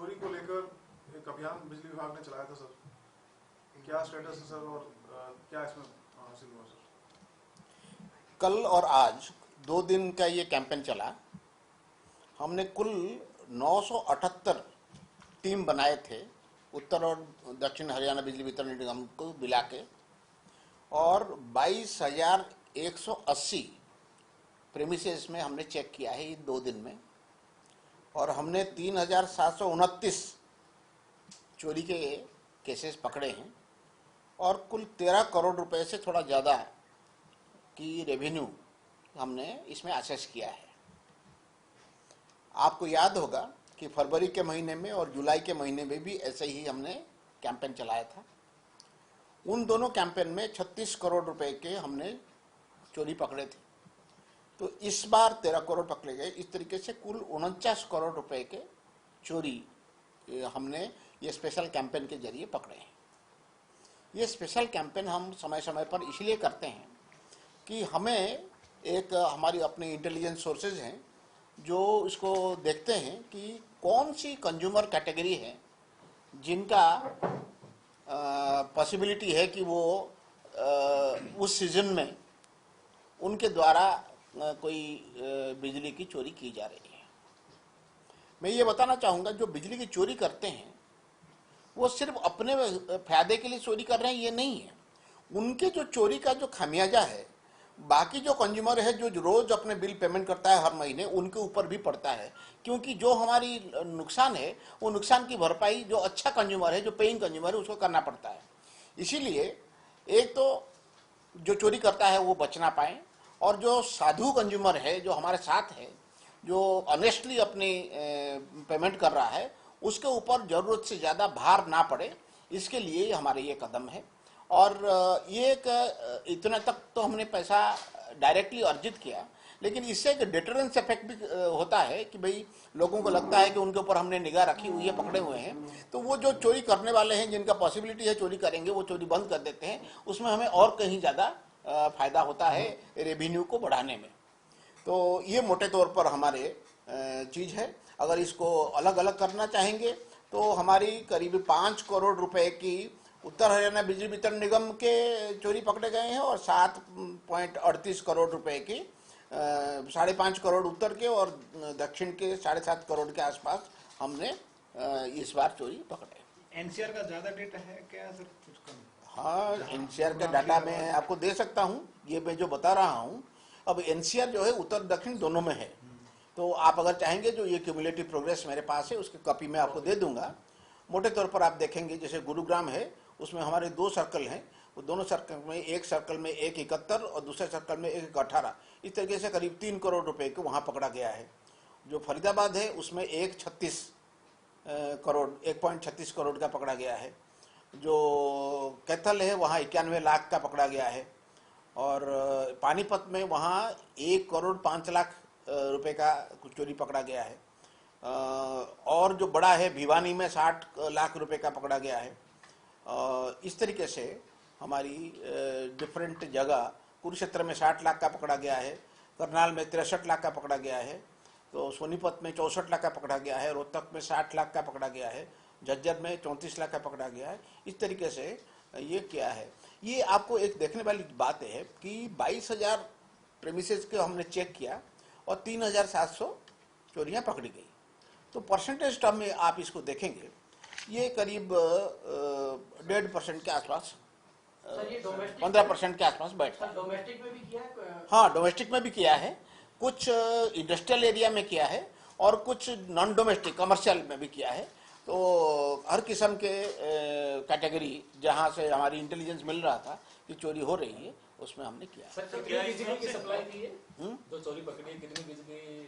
चोरी को लेकर एक अभियान बिजली विभाग ने चलाया था सर, क्या स्टेटस है सर और क्या इसमें हासिल हुआ सर? कल और आज 2 दिन का ये कैंपेन चला। हमने कुल 978 टीम बनाए थे उत्तर और दक्षिण हरियाणा बिजली वितरण निगम को मिला के, और 22,180 प्रेमिसेस में हमने चेक किया है इन 2 दिन में, और हमने 3,729 चोरी के केसेस पकड़े हैं और कुल 13 करोड़ रुपए से थोड़ा ज़्यादा की रेवेन्यू हमने इसमें असेस किया है। आपको याद होगा कि फरवरी के महीने में और जुलाई के महीने में भी ऐसे ही हमने कैंपेन चलाया था। उन दोनों कैंपेन में 36 करोड़ रुपए के हमने चोरी पकड़े थे। तो इस बार 13 करोड़ पकड़े गए। इस तरीके से कुल 49 करोड़ रुपए के चोरी हमने ये स्पेशल कैंपेन के जरिए पकड़े हैं। ये स्पेशल कैंपेन हम समय समय पर इसलिए करते हैं कि हमें एक हमारी अपनी इंटेलिजेंस सोर्सेज हैं जो इसको देखते हैं कि कौन सी कंज्यूमर कैटेगरी है जिनका पॉसिबिलिटी है कि वो उस सीजन में उनके द्वारा कोई बिजली की चोरी की जा रही है। मैं ये बताना चाहूँगा, जो बिजली की चोरी करते हैं वो सिर्फ अपने फायदे के लिए चोरी कर रहे हैं ये नहीं है। उनके जो चोरी का जो खामियाजा है बाकी जो कंज्यूमर है जो रोज अपने बिल पेमेंट करता है हर महीने, उनके ऊपर भी पड़ता है, क्योंकि जो हमारी नुकसान है वो नुकसान की भरपाई जो अच्छा कंज्यूमर है, जो पेइंग कंज्यूमर है, उसको करना पड़ता है। इसीलिए एक तो जो चोरी करता है वो बचना पाए, और जो साधु कंज्यूमर है जो हमारे साथ है, जो ऑनेस्टली अपनी पेमेंट कर रहा है, उसके ऊपर ज़रूरत से ज़्यादा भार ना पड़े, इसके लिए हमारे ये कदम है। और ये एक इतना तक तो हमने पैसा डायरेक्टली अर्जित किया, लेकिन इससे एक डिटरेंस इफेक्ट भी होता है कि भाई लोगों को लगता है कि उनके ऊपर हमने निगाह रखी हुई है, पकड़े हुए हैं, तो वो जो चोरी करने वाले हैं जिनका पॉसिबिलिटी है चोरी करेंगे वो चोरी बंद कर देते हैं। उसमें हमें और कहीं ज़्यादा फायदा होता है रेवेन्यू को बढ़ाने में। तो ये मोटे तौर पर हमारे चीज़ है। अगर इसको अलग अलग करना चाहेंगे तो हमारी करीब 5 करोड़ रुपए की उत्तर हरियाणा बिजली वितरण निगम के चोरी पकड़े गए हैं, और 7.38 करोड़ रुपए की 5.5 करोड़ उत्तर के और दक्षिण के 7.5 करोड़ के आसपास हमने इस बार चोरी पकड़े। एनसीआर का ज्यादा डेटा है क्या सर? कुछ कम? हाँ, एनसीआर का डाटा मैं आपको दे सकता हूँ। ये मैं जो बता रहा हूँ, अब एनसीआर जो है उत्तर दक्षिण दोनों में है, तो आप अगर चाहेंगे जो ये क्यूमुलेटिव प्रोग्रेस मेरे पास है उसकी कॉपी मैं आपको दे दूंगा। मोटे तौर पर आप देखेंगे जैसे गुरुग्राम है, उसमें हमारे 2 सर्कल हैं, वो दोनों सर्कल में एक सर्कल में 171 और दूसरे सर्कल में 118, इस तरीके से करीब 3 करोड़ रुपए को वहाँ पकड़ा गया है। जो फरीदाबाद है उसमें 1.36 करोड़ का पकड़ा गया है। जो कैथल है वहाँ 91 लाख का पकड़ा गया है, और पानीपत में वहाँ 1.5 करोड़ रुपए का कुछ चोरी पकड़ा गया है, और जो बड़ा है भिवानी में 60 लाख रुपए का पकड़ा गया है। इस तरीके से हमारी डिफरेंट जगह, कुरुक्षेत्र में 60 लाख का पकड़ा गया है, करनाल में 63 लाख का पकड़ा गया है, तो सोनीपत में 64 लाख का पकड़ा गया है, रोहतक में 60 लाख का पकड़ा गया है, झज्जर में 34 लाख का पकड़ा गया है। इस तरीके से ये क्या है, ये आपको एक देखने वाली बात है कि 22,000 प्रेमिसेस को हमने चेक किया और 3,700 चोरियाँ पकड़ी गई। तो परसेंटेज टर्म में आप इसको देखेंगे ये करीब 1.5% के आसपास, 15% के आसपास बैठता है। डोमेस्टिक में भी किया है? हाँ, डोमेस्टिक में भी किया है, कुछ इंडस्ट्रियल एरिया में किया है और कुछ नॉन डोमेस्टिक कमर्शियल में भी किया है। तो हर किस्म के कैटेगरी जहाँ से हमारी इंटेलिजेंस मिल रहा था कि चोरी हो रही है उसमें हमने किया। सर, कितनी बिजली की सप्लाई की है? जो चोरी पकड़ी है कितनी बिजली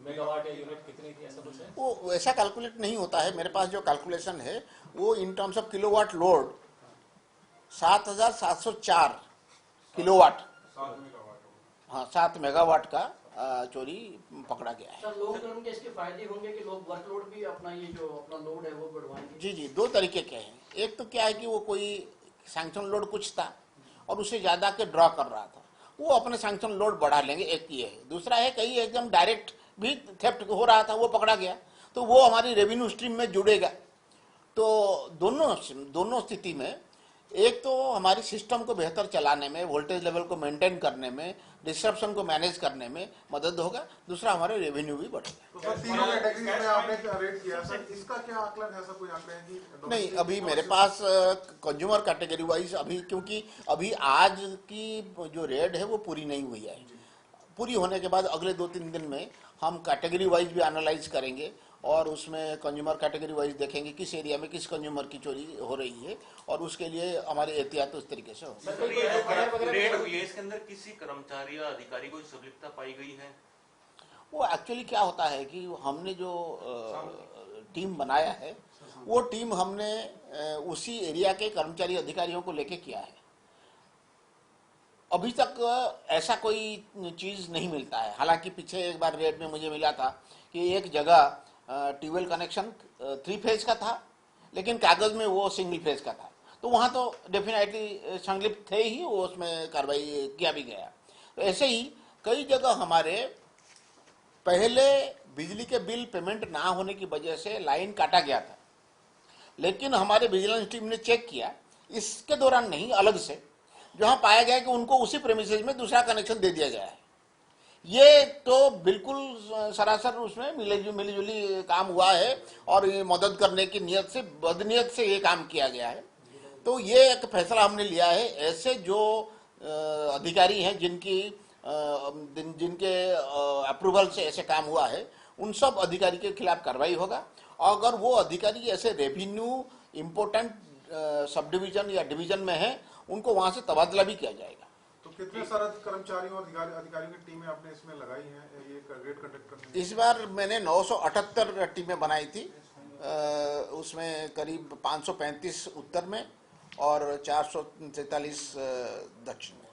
मेगावाट या यूनिट कितनी थी, ऐसा कुछ है? वो वैसा कैलकुलेट नहीं होता है। मेरे पास जो कैलकुलेशन है वो in terms of kilowatt load 7,704 kilowatt, हाँ 7 मेगावाट का चोरी पकड़ा गया है। सर, लॉन्ग टर्म के इसके फायदे होंगे कि लोग वर्कलोड भी अपना ये जो अपना लोड है वो बढ़वाएंगे? जी जी, 2 तरीके के हैं। एक तो क्या है कि वो कोई सैंक्शन लोड कुछ था और उससे ज़्यादा के ड्रॉ कर रहा था, वो अपने सैंक्शन लोड बढ़ा लेंगे, एक ये है। दूसरा है कहीं एकदम डायरेक्ट भी थेफ्ट हो रहा था वो पकड़ा गया, तो वो हमारी रेवेन्यू स्ट्रीम में जुड़ेगा। तो दोनों स्थिति में एक तो हमारी सिस्टम को बेहतर चलाने में, वोल्टेज लेवल को मेंटेन करने में, डिस्ट्रप्शन को मैनेज करने में मदद होगा, दूसरा हमारे रेवेन्यू भी बढ़ेगा। तो सर तीनों कैटेगरी में आपने रेट किया सर, इसका क्या आकलन है सर, कोई आंकड़े हैं कि नहीं, अभी मेरे पास कंज्यूमर कैटेगरी वाइज अभी, क्योंकि अभी आज की जो रेट है वो पूरी नहीं हुई है। पूरी होने के बाद अगले 2-3 दिन में हम कैटेगरी वाइज भी एनालाइज करेंगे और उसमें कंज्यूमर कैटेगरी वाइज देखेंगे किस एरिया में किस कंज्यूमर की चोरी हो रही है, और उसके लिए हमारी एहतियात उस तरीके से हो। रेड हुई है, इसके अंदर किसी कर्मचारी या अधिकारी को संलिप्तता पाई गई है? वो एक्चुअली क्या होता है कि हमने जो टीम बनाया है, वो टीम हमने उसी एरिया के कर्मचारी अधिकारियों को लेके किया है। अभी तक ऐसा कोई चीज नहीं मिलता है। हालांकि पीछे एक बार रेड में मुझे मिला था कि एक जगह ट्यूबवेल कनेक्शन 3 फेज का था, लेकिन कागज में वो सिंगल फेज का था। तो वहां तो डेफिनेटली संलिप्त थे ही, वो उसमें कार्रवाई किया भी गया। तो ऐसे ही कई जगह हमारे पहले बिजली के बिल पेमेंट ना होने की वजह से लाइन काटा गया था, लेकिन हमारे विजिलेंस टीम ने चेक किया, इसके दौरान नहीं, अलग से, जहां पाया गया कि उनको उसी प्रेमिसेस में दूसरा कनेक्शन दे दिया गया है। ये तो बिल्कुल सरासर उसमें मिलीजुली काम हुआ है और ये मदद करने की नियत से, बदनीयत से ये काम किया गया है। तो ये एक फैसला हमने लिया है। ऐसे जो अधिकारी हैं जिनके अप्रूवल से ऐसे काम हुआ है, उन सब अधिकारी के खिलाफ कार्रवाई होगा। अगर वो अधिकारी ऐसे रेवेन्यू इम्पोर्टेंट सब डिवीजन या डिवीजन में है, उनको वहां से तबादला भी किया जाएगा। तो कितने सारे कर्मचारियों और अधिकारियों की टीमें आपने इसमें लगाई हैं ये रेड कंडक्ट करने में? इस बार मैंने 978 टीमें बनाई थी। उसमें करीब 535 उत्तर में और 443 दक्षिण में।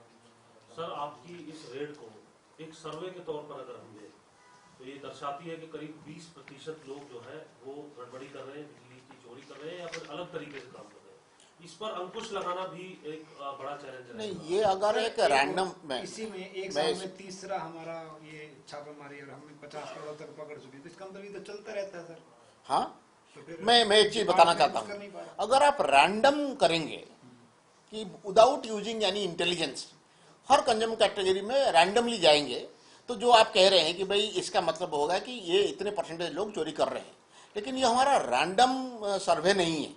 सर, आपकी इस रेड को एक सर्वे के तौर पर अगर हम लें तो ये दर्शाती है कि करीब 20% लोग जो है वो गड़बड़ी कर रहे हैं, बिजली की चोरी कर रहे हैं या फिर अलग तरीके से काम कर रहे हैं। इस पर अंकुश लगाना भी एक बड़ा चैलेंज है। नहीं, ये अगर एक रैंडम में इसी में एक साल में तीसरा हमारा ये छापेमारी और हमने 50 करोड़ तक पकड़ चुके, तो इसका मतलब ये तो चलता रहता है सर। हाँ, मैं एक चीज बताना चाहता हूँ, अगर आप रैंडम करेंगे कि विदाउट यूजिंग यानी इंटेलिजेंस, हर कंज्यूमर कैटेगरी में रैंडमली जाएंगे, तो जो आप कह रहे हैं कि भाई इसका मतलब होगा कि ये इतने परसेंटेज लोग चोरी कर रहे हैं, लेकिन ये हमारा रैंडम सर्वे नहीं है,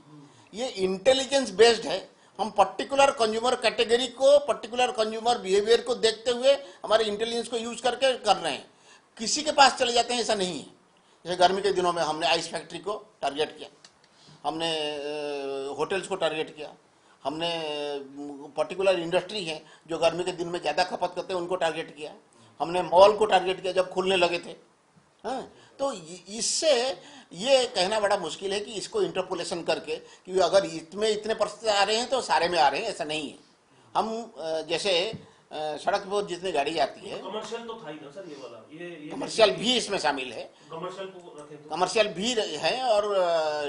ये इंटेलिजेंस बेस्ड है। हम पर्टिकुलर कंज्यूमर कैटेगरी को, पर्टिकुलर कंज्यूमर बिहेवियर को देखते हुए हमारे इंटेलिजेंस को यूज करके कर रहे हैं। किसी के पास चले जाते हैं ऐसा नहीं है। जैसे गर्मी के दिनों में हमने आइस फैक्ट्री को टारगेट किया, हमने होटल्स को टारगेट किया, हमने पर्टिकुलर इंडस्ट्री है जो गर्मी के दिन में ज़्यादा खपत करते हैं उनको टारगेट किया, हमने मॉल को टारगेट किया जब खुलने लगे थे। हाँ, तो इससे ये कहना बड़ा मुश्किल है कि इसको इंटरपोलेशन करके कि अगर इसमें इतने परसेंट आ रहे हैं तो सारे में आ रहे हैं, ऐसा नहीं है। हम जैसे सड़क पर जितनी गाड़ी जाती है, कमर्शियल तो था ही ना सर, ये वाला ये कमर्शियल भी इसमें शामिल है, कमर्शियल को रखें तो कमर्शियल भी है और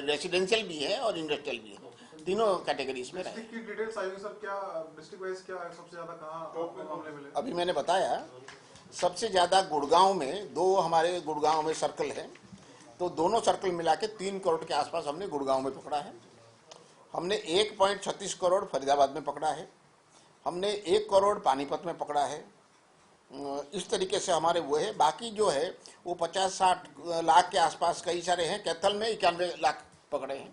रेसिडेंशियल भी है और इंडस्ट्रियल भी है, तीनों कैटेगरी इसमें रहे। डिस्ट्रिक्ट की डिटेल्स आई सर, क्या डिस्ट्रिक्ट वाइज क्या सबसे ज्यादा कहाँ मामले मिले? अभी मैंने बताया सबसे ज़्यादा गुड़गांव में, 2 हमारे गुड़गांव में सर्कल है, तो दोनों सर्कल मिला के 3 करोड़ के आसपास हमने गुड़गांव में पकड़ा है। हमने 1.36 करोड़ फरीदाबाद में पकड़ा है, हमने 1 करोड़ पानीपत में पकड़ा है। इस तरीके से हमारे वो है। बाकी जो है वो 50-60 लाख के आसपास कई सारे हैं। कैथल में 91 लाख पकड़े हैं।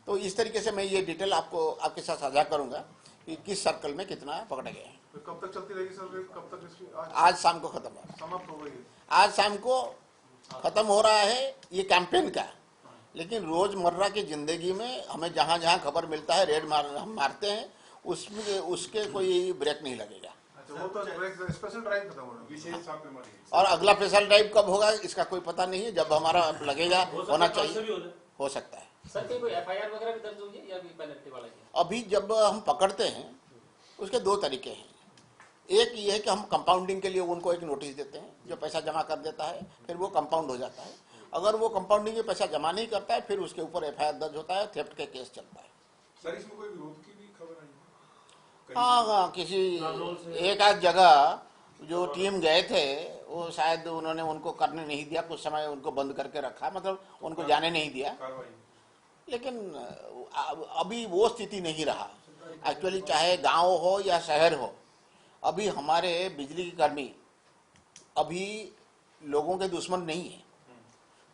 तो इस तरीके से मैं ये डिटेल आपके साथ साझा करूंगा कि किस सर्कल में कितना पकड़े गए हैं। तो कब तक चलती रहेगी सर? कब तक इसकी आज शाम को खत्म हो रहा है, समाप्त हो गई है? आज शाम को खत्म हो रहा है ये कैंपेन का। लेकिन रोजमर्रा की जिंदगी में हमें जहां जहां खबर मिलता है रेड हम मारते हैं, उसमें उसके कोई ब्रेक नहीं लगेगा। अच्छा, वो तो स्पेशल ड्राइव खत्म हो रहा है, विशेष छापेमारी। और अगला स्पेशल ड्राइव कब होगा इसका कोई पता नहीं है, जब हमारा लगेगा होना चाहिए, हो सकता है। सर कोई एफआईआर वगैरह भी दर्ज हुई है या भी पेनल्टी वाला ही? अभी जब हम पकड़ते हैं उसके 2 तरीके हैं। एक ये है कि हम कंपाउंडिंग के लिए उनको एक नोटिस देते हैं, जो पैसा जमा कर देता है फिर वो कंपाउंड हो जाता है। अगर वो कंपाउंडिंग में पैसा जमा नहीं करता है फिर उसके ऊपर एफआईआर दर्ज होता है, थेफ्ट के केस चलता है। सर, इसमें कोई विरोध की भी खबर आई? हाँ, किसी एक आध जगह जो टीम गए थे वो शायद उन्होंने उनको करने नहीं दिया, कुछ समय उनको बंद करके रखा, मतलब उनको जाने नहीं दिया। लेकिन अभी वो स्थिति नहीं रहा। एक्चुअली चाहे गांव हो या शहर हो, अभी हमारे बिजली के कर्मी अभी लोगों के दुश्मन नहीं है।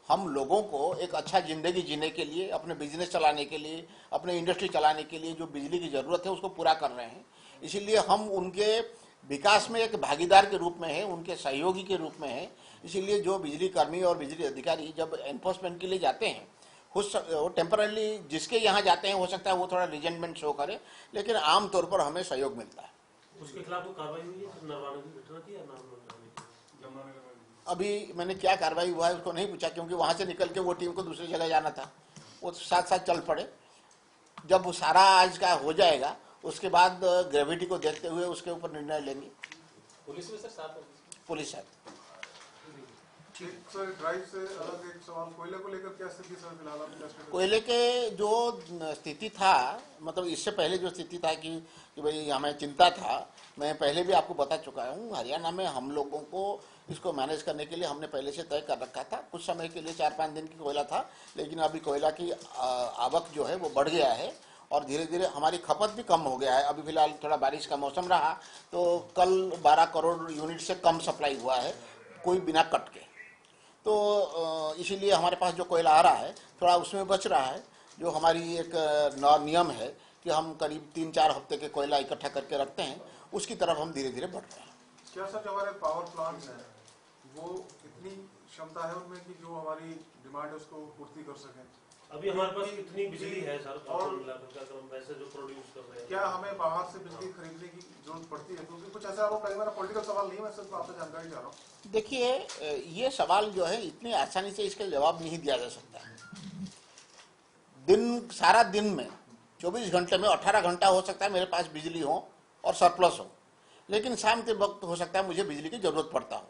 हम लोगों को एक अच्छा जिंदगी जीने के लिए, अपने बिजनेस चलाने के लिए, अपने इंडस्ट्री चलाने के लिए जो बिजली की जरूरत है उसको पूरा कर रहे हैं। इसीलिए हम उनके विकास में एक भागीदार के रूप में है, उनके सहयोगी के रूप में है। इसीलिए जो बिजली कर्मी और बिजली अधिकारी जब एनफोर्समेंट के लिए जाते हैं, वो टेम्पररी जिसके यहाँ जाते हैं, हो सकता है वो थोड़ा रिजेंटमेंट शो करे, लेकिन आमतौर पर हमें सहयोग मिलता है। उसके खिलाफ कोई कार्रवाई हुई है? नरवाने की घटना थी या नरवाने अभी मैंने क्या कार्रवाई हुआ है उसको नहीं पूछा, क्योंकि वहां से निकल के वो टीम को दूसरी जगह जाना था। वो साथ साथ चल पड़े। जब वो सारा आज का हो जाएगा उसके बाद ग्रेविटी को देखते हुए उसके ऊपर निर्णय लेंगे। पुलिस में सर साथ पुलिस है। सर ड्राइव से अलग एक सवाल, कोयले को लेकर क्या स्थिति सर फिलहाल आप क्या स्थिति? कोयले के जो स्थिति था, मतलब इससे पहले जो स्थिति था कि भाई हमें चिंता था, मैं पहले भी आपको बता चुका हूँ। हरियाणा में हम लोगों को इसको मैनेज करने के लिए हमने पहले से तय कर रखा था। कुछ समय के लिए 4-5 दिन की कोयला था, लेकिन अभी कोयला की आवक जो है वो बढ़ गया है और धीरे धीरे हमारी खपत भी कम हो गया है। अभी फिलहाल थोड़ा बारिश का मौसम रहा तो कल 12 करोड़ यूनिट से कम सप्लाई हुआ है, कोई बिना कट के। तो इसीलिए हमारे पास जो कोयला आ रहा है थोड़ा उसमें बच रहा है। जो हमारी एक नियम है कि हम करीब 3-4 हफ्ते के कोयला इकट्ठा करके रखते हैं, उसकी तरफ हम धीरे धीरे बढ़ रहे हैं। क्या सर जो हमारे पावर प्लांट्स हैं वो इतनी क्षमता है उनमें कि जो हमारी डिमांड है उसको पूर्ति कर सकें? अभी हमारे पास कितनी बिजली है सर, और वैसे जो प्रोड्यूस कर रहे हैं? क्या हमें बाहर से बिजली खरीदने की जरूरत पड़ती है? क्योंकि कुछ ऐसा आरोप है, मेरा पॉलिटिकल सवाल नहीं है, मैं सिर्फ आपसे जानकारी चाह रहा हूँ। देखिए, ये सवाल जो है इतनी आसानी से इसका जवाब नहीं दिया जा सकता। सारा दिन में 24 घंटे में 18 घंटा हो सकता है मेरे पास बिजली हो और सरप्लस हो, लेकिन शाम के वक्त हो सकता है मुझे बिजली की जरूरत पड़ता हो।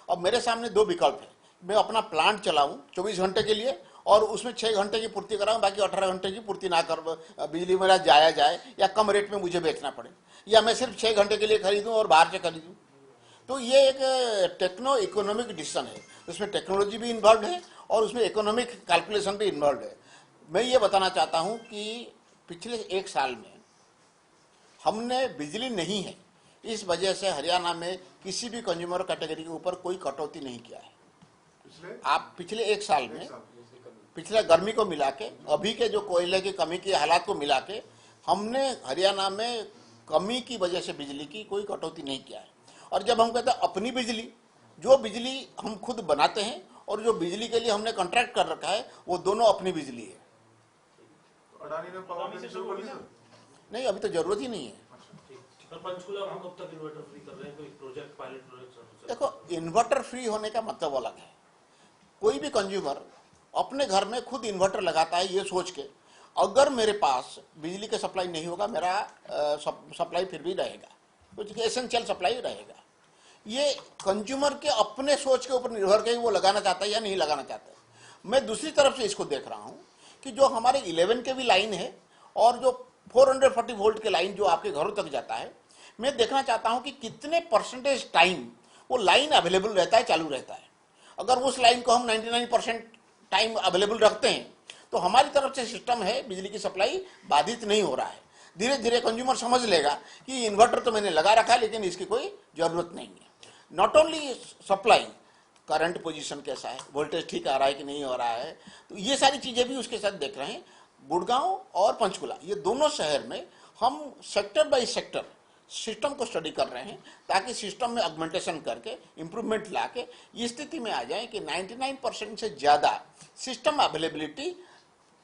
अब मेरे सामने 2 विकल्प है, मैं अपना प्लांट चलाऊं 24 घंटे के लिए और उसमें 6 घंटे की पूर्ति कराऊं, बाकी 18 घंटे की पूर्ति ना कर बिजली मेरा जाया जाए या कम रेट में मुझे बेचना पड़े, या मैं सिर्फ 6 घंटे के लिए खरीदूं और बाहर से खरीदूं। तो ये एक टेक्नो इकोनॉमिक डिसीजन है, उसमें टेक्नोलॉजी भी इन्वॉल्व है और उसमें इकोनॉमिक कैलकुलेशन भी इन्वॉल्व है। मैं ये बताना चाहता हूं कि पिछले 1 साल में हमने बिजली नहीं है इस वजह से हरियाणा में किसी भी कंज्यूमर कैटेगरी के ऊपर कोई कटौती नहीं किया है। आप पिछले 1 साल में पिछले गर्मी को मिला के, अभी के जो कोयले की कमी के हालात को मिला के, हमने हरियाणा में कमी की वजह से बिजली की कोई कटौती नहीं किया है। और जब हम कहते हैं अपनी बिजली, जो बिजली हम खुद बनाते हैं और जो बिजली के लिए हमने कॉन्ट्रैक्ट कर रखा है, वो दोनों अपनी बिजली है। अडानी ने पावर प्लांट शुरू कर दिया? नहीं, अभी तो जरूरत ही नहीं है। पंचकुला हम कब तक इन्वर्टर फ्री कर रहे हैं? कोई प्रोजेक्ट, पायलट प्रोजेक्ट? देखो, इन्वर्टर फ्री होने का मतलब अलग है। कोई भी कंज्यूमर अपने घर में खुद इन्वर्टर लगाता है ये सोच के, अगर मेरे पास बिजली का सप्लाई नहीं होगा, मेरा सप्लाई फिर भी रहेगा, कुछ एसेंशियल सप्लाई रहेगा। ये कंज्यूमर के अपने सोच के ऊपर निर्भर करके वो लगाना चाहता है या नहीं लगाना चाहता है। मैं दूसरी तरफ से इसको देख रहा हूँ कि जो हमारे 11 के भी लाइन है और जो 440 वोल्ट के लाइन जो आपके घरों तक जाता है, मैं देखना चाहता हूं कि कितने % टाइम वो लाइन अवेलेबल रहता है, चालू रहता है। अगर उस लाइन को हम 99% टाइम अवेलेबल रखते हैं तो हमारी तरफ से सिस्टम है, बिजली की सप्लाई बाधित नहीं हो रहा है। धीरे धीरे कंज्यूमर समझ लेगा कि इन्वर्टर तो मैंने लगा रखा है लेकिन इसकी कोई जरूरत नहीं है। Not only supply, current position कैसा है, वोल्टेज ठीक आ रहा है कि नहीं हो रहा है, तो ये सारी चीजें भी उसके साथ देख रहे हैं। गुड़गांव और पंचकुला, ये दोनों शहर में हम सेक्टर बाय सेक्टर सिस्टम को स्टडी कर रहे हैं ताकि सिस्टम में ऑगमेंटेशन करके इंप्रूवमेंट लाके ये स्थिति में आ जाए कि 99% से ज्यादा सिस्टम अवेलेबिलिटी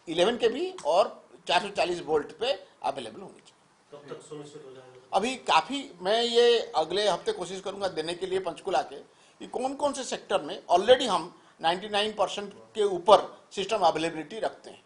11 के भी और 440 वोल्ट पे अवेलेबल होनी चाहिए। कब तक सुनिश्चित हो जाएगा? अभी काफी, मैं ये अगले हफ्ते कोशिश करूंगा देने के लिए पंचकुला के कि कौन कौन से सेक्टर में ऑलरेडी हम 99% के ऊपर सिस्टम अवेलेबिलिटी रखते हैं।